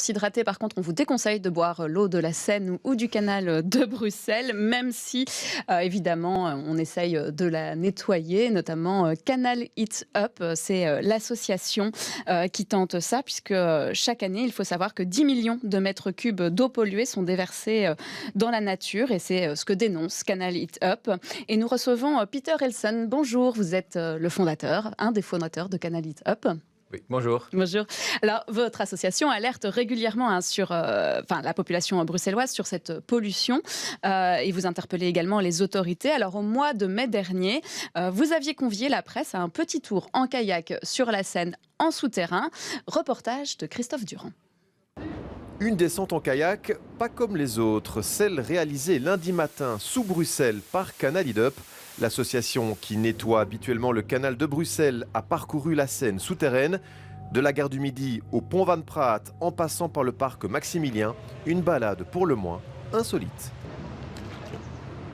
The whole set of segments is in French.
s'hydrater, par contre, on vous déconseille de boire l'eau de la Seine ou du canal de Bruxelles, même si, évidemment, on essaye de la nettoyer, notamment Canal It Up. C'est l'association qui tente ça, puisque chaque année, il faut savoir que 10 millions de mètres cubes d'eau polluée sont déversés dans la nature, et c'est ce que dénonce Canal It Up. Et nous recevons Peter Elson. Bonjour, vous êtes le fondateur, un des fondateurs de Canal It Up. Oui, bonjour. Bonjour. Alors, votre association alerte régulièrement sur la population bruxelloise sur cette pollution et vous interpellez également les autorités. Alors, au mois de mai dernier, vous aviez convié la presse à un petit tour en kayak sur la Seine en souterrain. Reportage de Christophe Durand. Une descente en kayak, pas comme les autres, celle réalisée lundi matin sous Bruxelles par Canal It Up. L'association qui nettoie habituellement le canal de Bruxelles a parcouru la Seine souterraine. De la gare du Midi au pont Van Praat, en passant par le parc Maximilien, une balade pour le moins insolite.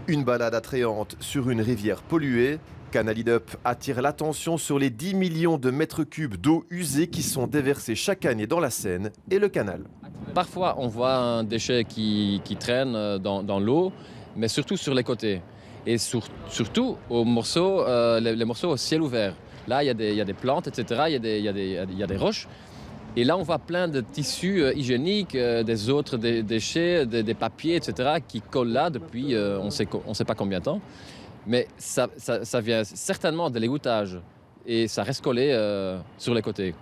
Une balade attrayante sur une rivière polluée. Canal It Up attire l'attention sur les 10 millions de mètres cubes d'eau usée qui sont déversés chaque année dans la Seine et le canal. Parfois, on voit un déchet qui traîne dans l'eau, mais surtout sur les côtés. Et surtout aux morceaux, les morceaux au ciel ouvert. Là, il y a des plantes, etc. Il y a des roches. Et là, on voit plein de tissus hygiéniques, des autres déchets, des papiers, etc. qui collent là depuis on ne sait pas combien de temps. Mais ça vient certainement de l'égouttage. Et ça reste collé sur les côtés.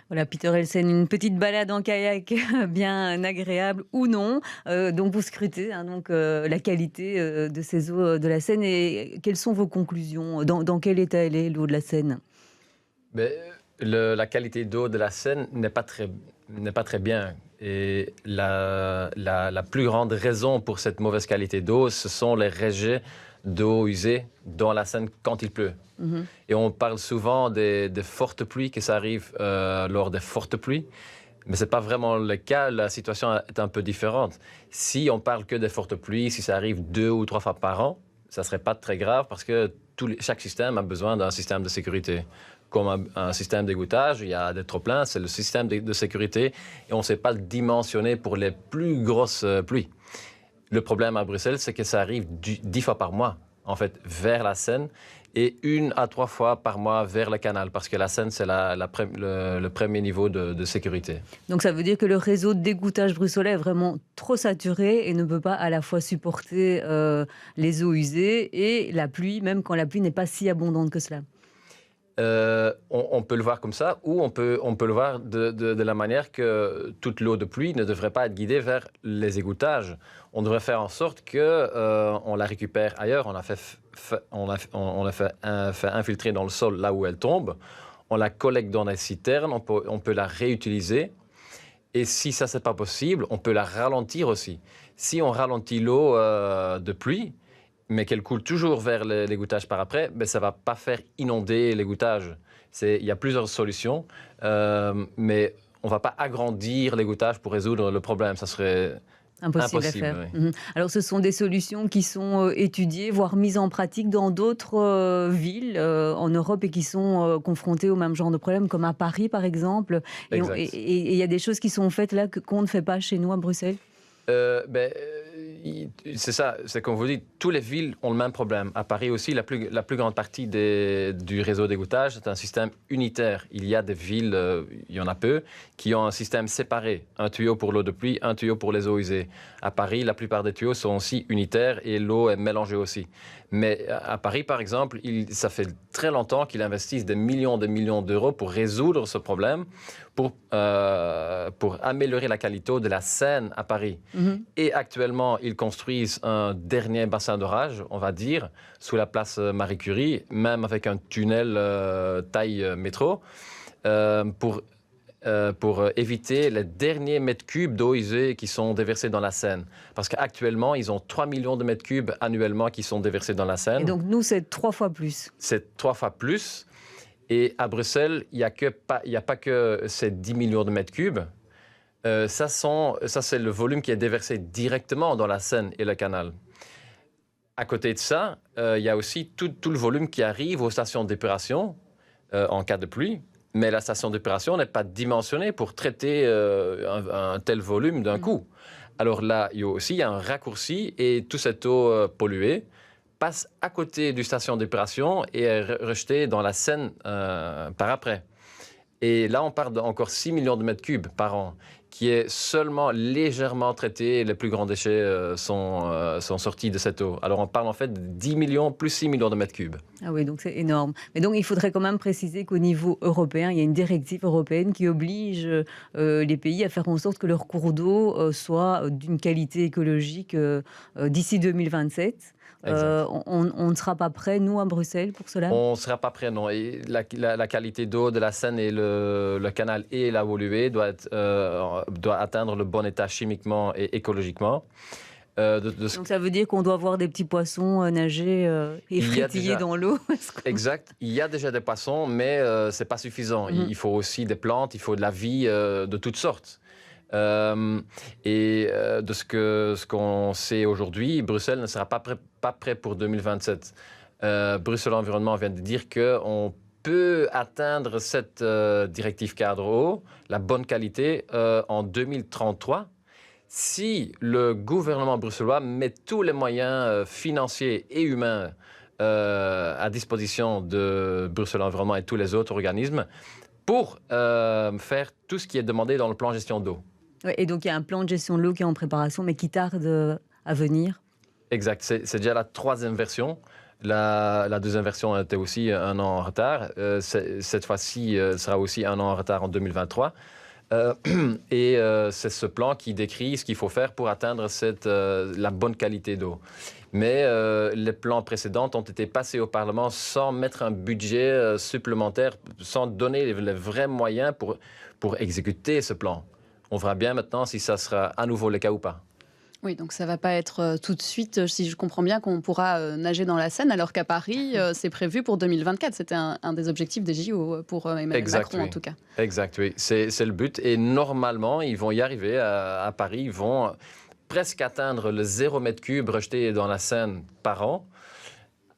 Voilà, Peter Elsen, une petite balade en kayak bien agréable ou non. Donc vous scrutez la qualité de ces eaux de la Seine. Et quelles sont vos conclusions? Dans quel état elle est, l'eau de la Seine? La qualité d'eau de la Seine n'est pas très bien. Et la plus grande raison pour cette mauvaise qualité d'eau, ce sont les rejets d'eau usée dans la Seine quand il pleut. Et on parle souvent des fortes pluies, que ça arrive lors des fortes pluies. Mais ce n'est pas vraiment le cas, la situation est un peu différente. Si on parle que des fortes pluies, si ça arrive 2 ou 3 fois par an, ça ne serait pas très grave parce que chaque système a besoin d'un système de sécurité. Comme un système d'égouttage, il y a des trop-pleins, c'est le système de sécurité et on ne sait pas le dimensionner pour les plus grosses pluies. Le problème à Bruxelles, c'est que ça arrive 10 fois par mois, en fait, vers la Seine et 1 à 3 fois par mois vers le canal, parce que la Seine, c'est le premier niveau de sécurité. Donc ça veut dire que le réseau d'égouttage bruxellois est vraiment trop saturé et ne peut pas à la fois supporter les eaux usées et la pluie, même quand la pluie n'est pas si abondante que cela. On peut le voir comme ça, ou on peut le voir de la manière que toute l'eau de pluie ne devrait pas être guidée vers les égoutages. On devrait faire en sorte qu'on la récupère ailleurs. On la fait infiltrer dans le sol là où elle tombe. On la collecte dans des citernes. On peut la réutiliser. Et si ça, c'est pas possible, on peut la ralentir aussi. Si on ralentit l'eau de pluie, mais qu'elle coule toujours vers l'égouttage par après, ça ne va pas faire inonder l'égouttage. Il y a plusieurs solutions, mais on ne va pas agrandir l'égouttage pour résoudre le problème. Ça serait impossible à faire. Oui. Alors, ce sont des solutions qui sont étudiées, voire mises en pratique dans d'autres villes en Europe et qui sont confrontées au même genre de problème, comme à Paris, par exemple. Et il y a des choses qui sont faites là qu'on ne fait pas chez nous à Bruxelles. C'est ça, c'est comme vous dites, toutes les villes ont le même problème. À Paris aussi, la plus grande partie du réseau d'égouttage, c'est un système unitaire. Il y a des villes, il y en a peu, qui ont un système séparé. Un tuyau pour l'eau de pluie, un tuyau pour les eaux usées. À Paris, la plupart des tuyaux sont aussi unitaires et l'eau est mélangée aussi. Mais à Paris, par exemple, ça fait très longtemps qu'ils investissent des millions d'euros pour résoudre ce problème, pour améliorer la qualité de la Seine à Paris. Et actuellement, ils construisent un dernier bassin d'orage, on va dire, sous la place Marie Curie, même avec un tunnel taille métro, pour éviter les derniers mètres cubes d'eau usée qui sont déversés dans la Seine. Parce qu'actuellement, ils ont 3 millions de mètres cubes annuellement qui sont déversés dans la Seine. Et donc nous, c'est 3 fois plus. C'est 3 fois plus. Et à Bruxelles, il n'y a pas que ces 10 millions de mètres cubes. Ça, c'est le volume qui est déversé directement dans la Seine et le canal. À côté de ça, il y a aussi tout le volume qui arrive aux stations d'épuration en cas de pluie. Mais la station d'épuration n'est pas dimensionnée pour traiter un tel volume d'un coup. Alors là, il y a un raccourci et toute cette eau polluée passe à côté du station d'épuration et est rejetée dans la Seine par après. Et là, on parle d'encore 6 millions de mètres cubes par an, qui est seulement légèrement traité. Et les plus grands déchets sont sortis de cette eau. Alors, on parle en fait de 10 millions plus 6 millions de mètres cubes. Ah oui, donc c'est énorme. Mais donc, il faudrait quand même préciser qu'au niveau européen, il y a une directive européenne qui oblige les pays à faire en sorte que leur cours d'eau soit d'une qualité écologique d'ici 2027. On ne sera pas prêt, nous, à Bruxelles, pour cela? On ne sera pas prêt, non. Et la qualité d'eau de la Seine et le canal et la Woluwe doit atteindre le bon état chimiquement et écologiquement. Donc ça veut dire qu'on doit voir des petits poissons nager et frétiller dans l'eau? Exact. Il y a déjà des poissons, mais ce n'est pas suffisant. Il faut aussi des plantes, il faut de la vie de toutes sortes. De ce qu'on sait aujourd'hui, Bruxelles ne sera pas prêt pour 2027. Bruxelles Environnement vient de dire qu'on peut atteindre cette directive cadre eau, la bonne qualité, en 2033, si le gouvernement bruxellois met tous les moyens financiers et humains à disposition de Bruxelles Environnement et tous les autres organismes pour faire tout ce qui est demandé dans le plan gestion d'eau. Ouais, et donc il y a un plan de gestion de l'eau qui est en préparation, mais qui tarde à venir. Exact, c'est déjà la 3e version. La 2e version était aussi un an en retard. Cette fois-ci, sera aussi un an en retard en 2023. C'est ce plan qui décrit ce qu'il faut faire pour atteindre la bonne qualité d'eau. Mais les plans précédents ont été passés au Parlement sans mettre un budget supplémentaire, sans donner les vrais moyens pour exécuter ce plan. On verra bien maintenant si ça sera à nouveau le cas ou pas. Oui, donc ça ne va pas être tout de suite, si je comprends bien, qu'on pourra nager dans la Seine, alors qu'à Paris, c'est prévu pour 2024. C'était un des objectifs des JO pour Emmanuel Macron, oui. en tout cas. Exact, oui. C'est le but. Et normalement, ils vont y arriver à Paris. Ils vont presque atteindre le 0 mètre cube rejeté dans la Seine par an.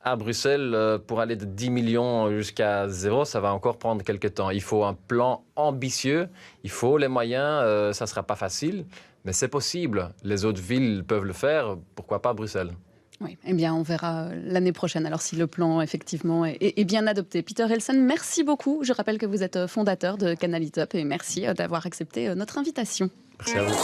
À Bruxelles, pour aller de 10 millions jusqu'à 0, ça va encore prendre quelques temps. Il faut un plan ambitieux, il faut les moyens, ça ne sera pas facile, mais c'est possible. Les autres villes peuvent le faire, pourquoi pas Bruxelles? Oui, eh bien, on verra l'année prochaine, alors si le plan, effectivement, est bien adopté. Peter Helsen, merci beaucoup. Je rappelle que vous êtes fondateur de Canal It Up et merci d'avoir accepté notre invitation. Merci à vous.